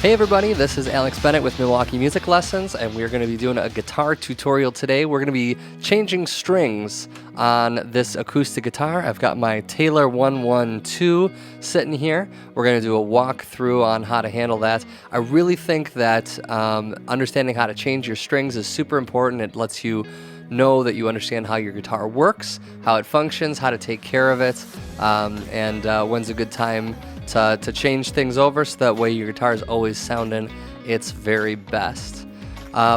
Hey everybody, this is Alex Bennett with Milwaukee Music Lessons, and we're going to be doing a guitar tutorial today. We're going to be changing strings on this acoustic guitar. I've got my Taylor 112 sitting here. We're going to do a walkthrough on how to handle that. I really think that understanding how to change your strings is super important. It lets you know that you understand how your guitar works, how it functions, how to take care of it, and when's a good time to change things over so that way your guitar is always sounding its very best.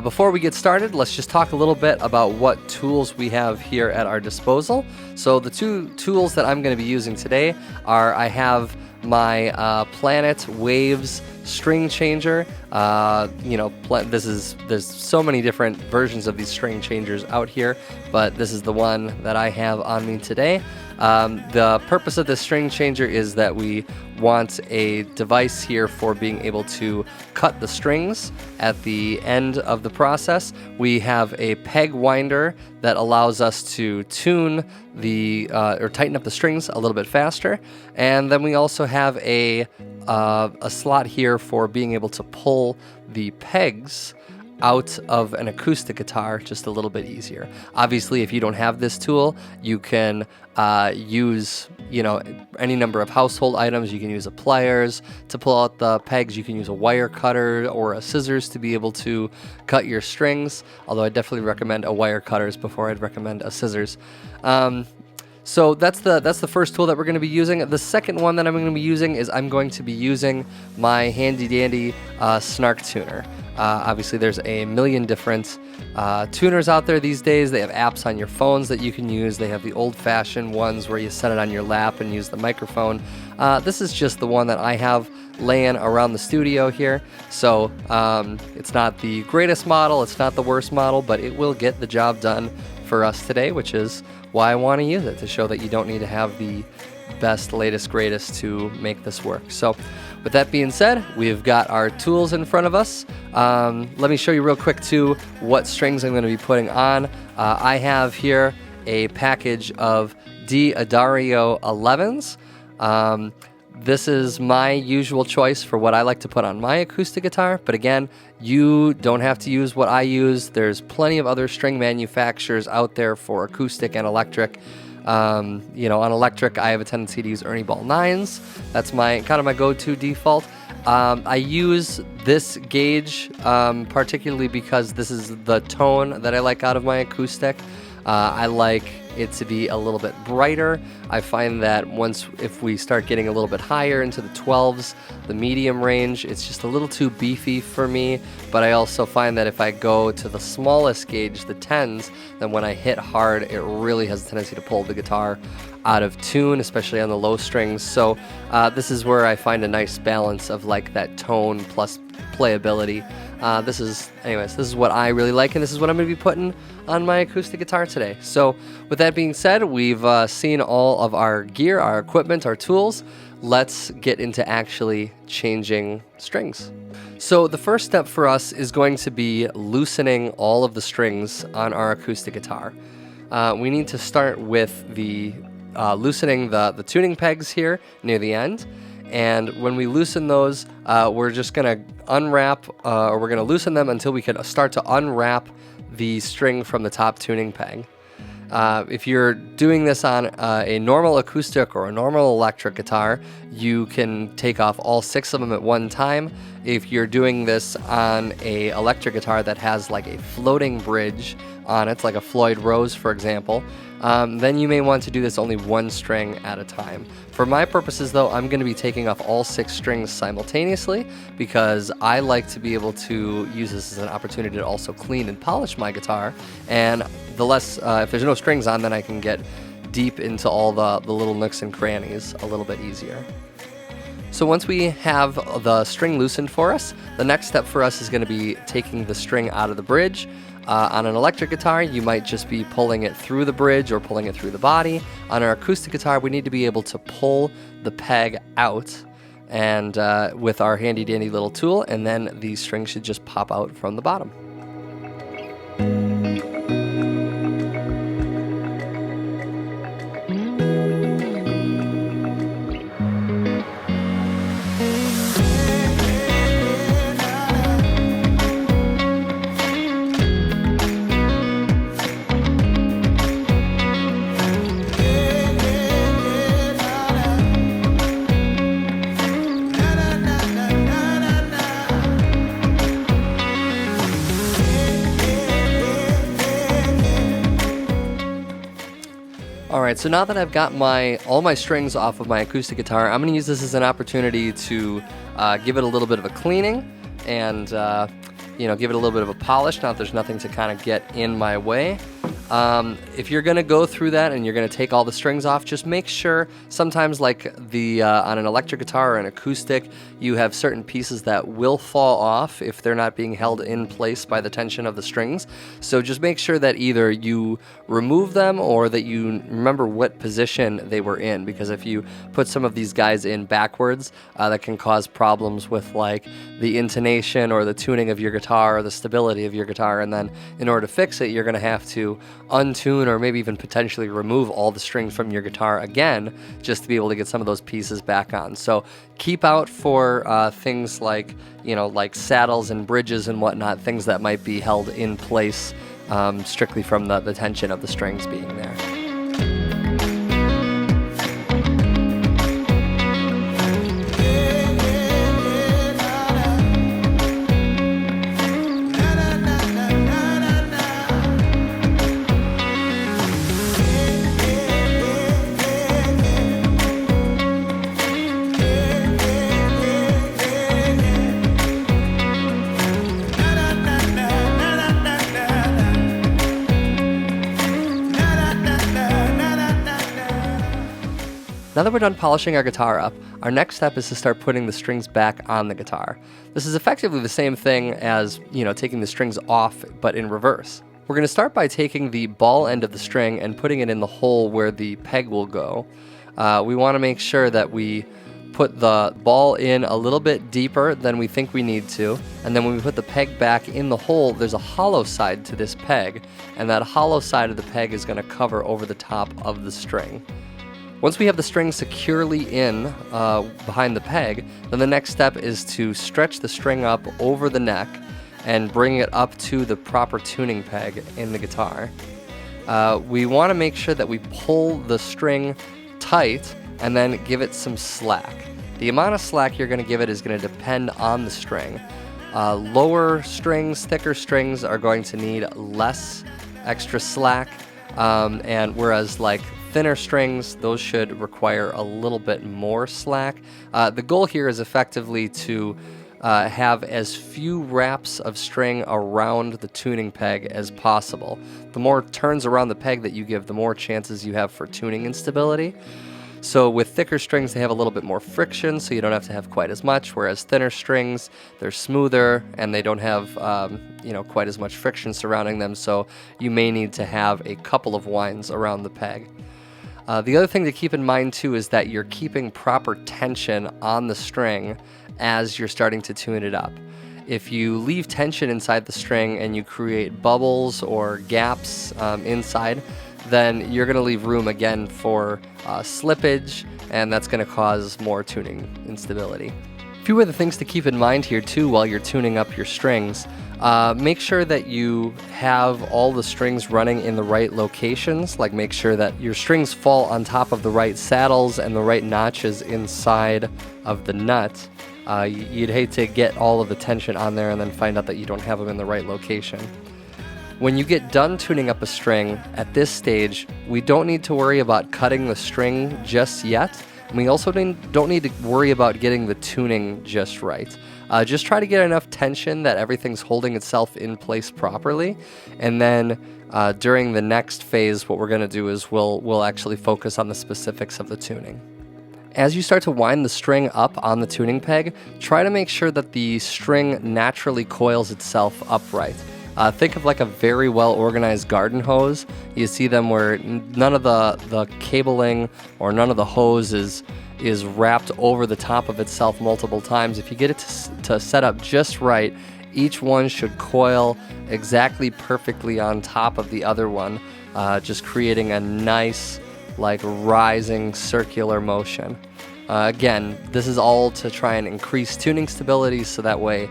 Before we get started, let's just talk a little bit about what tools we have here at our disposal. So the two tools that I'm going to be using today are, I have my Planet Waves string changer. There's so many different versions of these string changers out here, but this is the one that I have on me today. The purpose of this string changer is that we want a device here for being able to cut the strings at the end of the process. We have a peg winder that allows us to tune or tighten up the strings a little bit faster, and then we also have a slot here for being able to pull the pegs out of an acoustic guitar just a little bit easier. Obviously, if you don't have this tool, you can use any number of household items. You can use a pliers to pull out the pegs. You can use a wire cutter or a scissors to be able to cut your strings, although I definitely recommend a wire cutters before I'd recommend a scissors. So that's the first tool that we're going to be using. The second one that I'm going to be using is I'm going to be using my handy dandy snark tuner. Obviously, there's a million different tuners out there these days. They have apps on your phones that you can use. They have the old-fashioned ones where you set it on your lap and use the microphone. This is just the one that I have laying around the studio here. So it's not the greatest model, it's not the worst model, but it will get the job done for us today, which is why I want to use it, to show that you don't need to have the best, latest, greatest to make this work. So with that being said, we've got our tools in front of us. Let me show you real quick too what strings I'm going to be putting on. I have here a package of D'Addario 11s. This is my usual choice for what I like to put on my acoustic guitar, but again, you don't have to use what I use. There's plenty of other string manufacturers out there for acoustic and electric. On electric, I have a tendency to use Ernie Ball 9s. That's my go-to default. I use this gauge particularly because this is the tone that I like out of my acoustic. I like it to be a little bit brighter. I find that if we start getting a little bit higher into the 12s, the medium range, it's just a little too beefy for me. But I also find that if I go to the smallest gauge, the 10s, then when I hit hard, it really has a tendency to pull the guitar out of tune, especially on the low strings. So this is where I find a nice balance of like that tone plus playability. This is what I really like, and this is what I'm going to be putting on my acoustic guitar today. So with that being said, we've seen all of our gear, our equipment, our tools. Let's get into actually changing strings. So the first step for us is going to be loosening all of the strings on our acoustic guitar. We need to start with the loosening the tuning pegs here near the end. And when we loosen those, we're just going to unwrap, or we're going to loosen them until we can start to unwrap the string from the top tuning peg. If you're doing this on a normal acoustic or a normal electric guitar, you can take off all 6 of them at one time. If you're doing this on a electric guitar that has like a floating bridge on it, like a Floyd Rose, for example, then you may want to do this only 1 string at a time. For my purposes, though, I'm going to be taking off all 6 strings simultaneously because I like to be able to use this as an opportunity to also clean and polish my guitar. And if there's no strings on, then I can get deep into all the little nooks and crannies a little bit easier. So once we have the string loosened for us, the next step for us is going to be taking the string out of the bridge. On an electric guitar, you might just be pulling it through the bridge or pulling it through the body. On our acoustic guitar, we need to be able to pull the peg out and with our handy dandy little tool, and then the string should just pop out from the bottom. Alright, so now that I've got all my strings off of my acoustic guitar, I'm going to use this as an opportunity to give it a little bit of a cleaning and give it a little bit of a polish now that there's nothing to kind of get in my way. If you're going to go through that and you're going to take all the strings off, just make sure, sometimes like on an electric guitar or an acoustic, you have certain pieces that will fall off if they're not being held in place by the tension of the strings. So just make sure that either you remove them or that you remember what position they were in, because if you put some of these guys in backwards, that can cause problems with like the intonation or the tuning of your guitar or the stability of your guitar. And then in order to fix it, you're going to have to untune or maybe even potentially remove all the strings from your guitar again just to be able to get some of those pieces back on. So keep out for things like like saddles and bridges and whatnot, things that might be held in place strictly from the tension of the strings being there. Now that we're done polishing our guitar up, our next step is to start putting the strings back on the guitar. This is effectively the same thing as, taking the strings off, but in reverse. We're going to start by taking the ball end of the string and putting it in the hole where the peg will go. We want to make sure that we put the ball in a little bit deeper than we think we need to, and then when we put the peg back in the hole, there's a hollow side to this peg, and that hollow side of the peg is going to cover over the top of the string. Once we have the string securely in behind the peg, then the next step is to stretch the string up over the neck and bring it up to the proper tuning peg in the guitar. We want to make sure that we pull the string tight and then give it some slack. The amount of slack you're going to give it is going to depend on the string. Lower strings, thicker strings are going to need less extra slack, and whereas like thinner strings, those should require a little bit more slack. The goal here is effectively to have as few wraps of string around the tuning peg as possible. The more turns around the peg that you give, the more chances you have for tuning instability. So with thicker strings, they have a little bit more friction, so you don't have to have quite as much, whereas thinner strings, they're smoother and they don't have quite as much friction surrounding them, so you may need to have a couple of winds around the peg. The other thing to keep in mind too is that you're keeping proper tension on the string as you're starting to tune it up. If you leave tension inside the string and you create bubbles or gaps inside, then you're going to leave room again for slippage, and that's going to cause more tuning instability. A few other things to keep in mind here too while you're tuning up your strings. Make sure that you have all the strings running in the right locations, like make sure that your strings fall on top of the right saddles and the right notches inside of the nut. You'd hate to get all of the tension on there and then find out that you don't have them in the right location. When you get done tuning up a string, at this stage, we don't need to worry about cutting the string just yet. And we also don't need to worry about getting the tuning just right. Just try to get enough tension that everything's holding itself in place properly. And then during the next phase, what we're going to do is we'll actually focus on the specifics of the tuning. As you start to wind the string up on the tuning peg, try to make sure that the string naturally coils itself upright. Think of like a very well organized garden hose. You see them where none of the cabling or none of the hose is wrapped over the top of itself multiple times. If you get it to set up just right, each one should coil exactly perfectly on top of the other one, just creating a nice like rising circular motion. Again, this is all to try and increase tuning stability so that way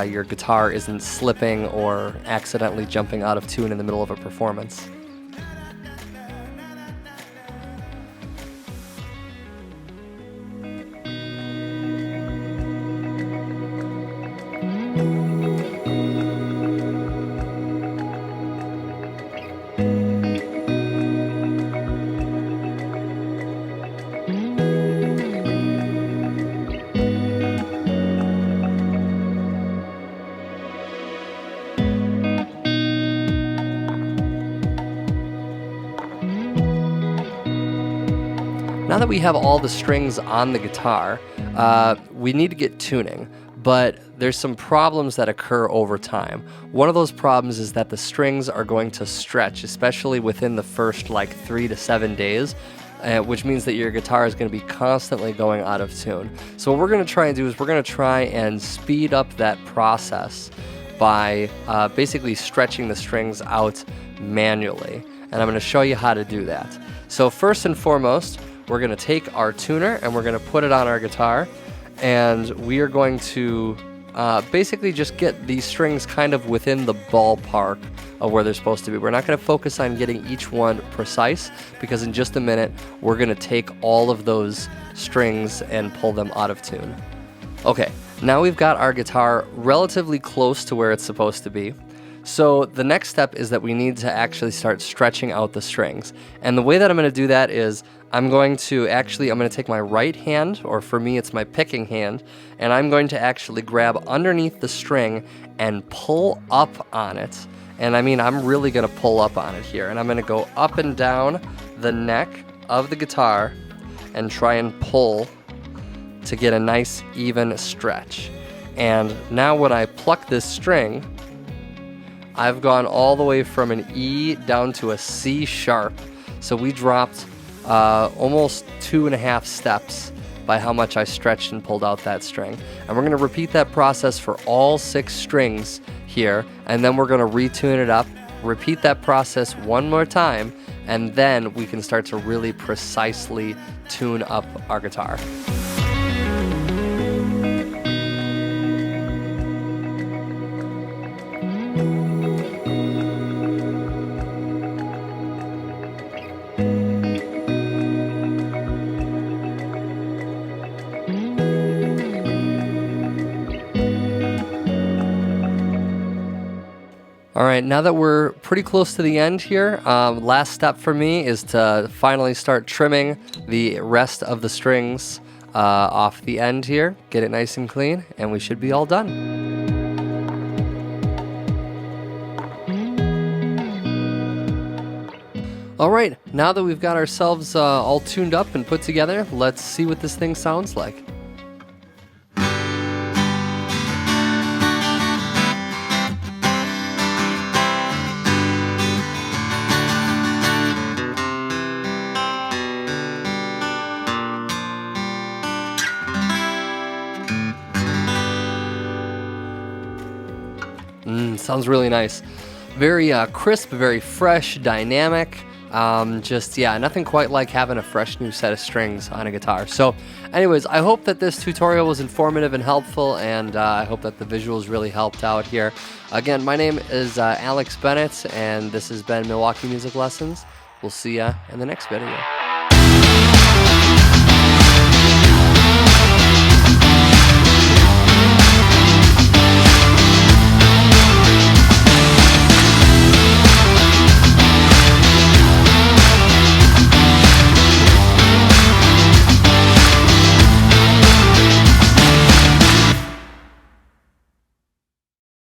your guitar isn't slipping or accidentally jumping out of tune in the middle of a performance. now that we have all the strings on the guitar, we need to get tuning. But there's some problems that occur over time. One of those problems is that the strings are going to stretch, especially within the first like 3 to 7 days, which means that your guitar is going to be constantly going out of tune. So what we're going to try and do is we're going to try and speed up that process by basically stretching the strings out manually. And I'm going to show you how to do that. So first and foremost, we're going to take our tuner and we're going to put it on our guitar. And we are going to basically just get these strings kind of within the ballpark of where they're supposed to be. We're not going to focus on getting each one precise, because in just a minute we're going to take all of those strings and pull them out of tune. Okay, now we've got our guitar relatively close to where it's supposed to be. So the next step is that we need to actually start stretching out the strings. And the way that I'm going to do that is I'm going to take my right hand, or for me it's my picking hand, and I'm going to actually grab underneath the string and pull up on it. And I mean, I'm really going to pull up on it here. And I'm going to go up and down the neck of the guitar and try and pull to get a nice even stretch. And now when I pluck this string, I've gone all the way from an E down to a C sharp. So we dropped almost 2.5 steps by how much I stretched and pulled out that string. And we're going to repeat that process for all 6 strings here, and then we're going to retune it up, repeat that process one more time, and then we can start to really precisely tune up our guitar. All right, now that we're pretty close to the end here, last step for me is to finally start trimming the rest of the strings off the end here, get it nice and clean, and we should be all done. All right, now that we've got ourselves all tuned up and put together, let's see what this thing sounds like. Sounds really nice. Very crisp, very fresh, dynamic. Nothing quite like having a fresh new set of strings on a guitar. So anyways, I hope that this tutorial was informative and helpful, and I hope that the visuals really helped out here. Again, my name is Alex Bennett, and this has been Milwaukee Music Lessons. We'll see ya in the next video.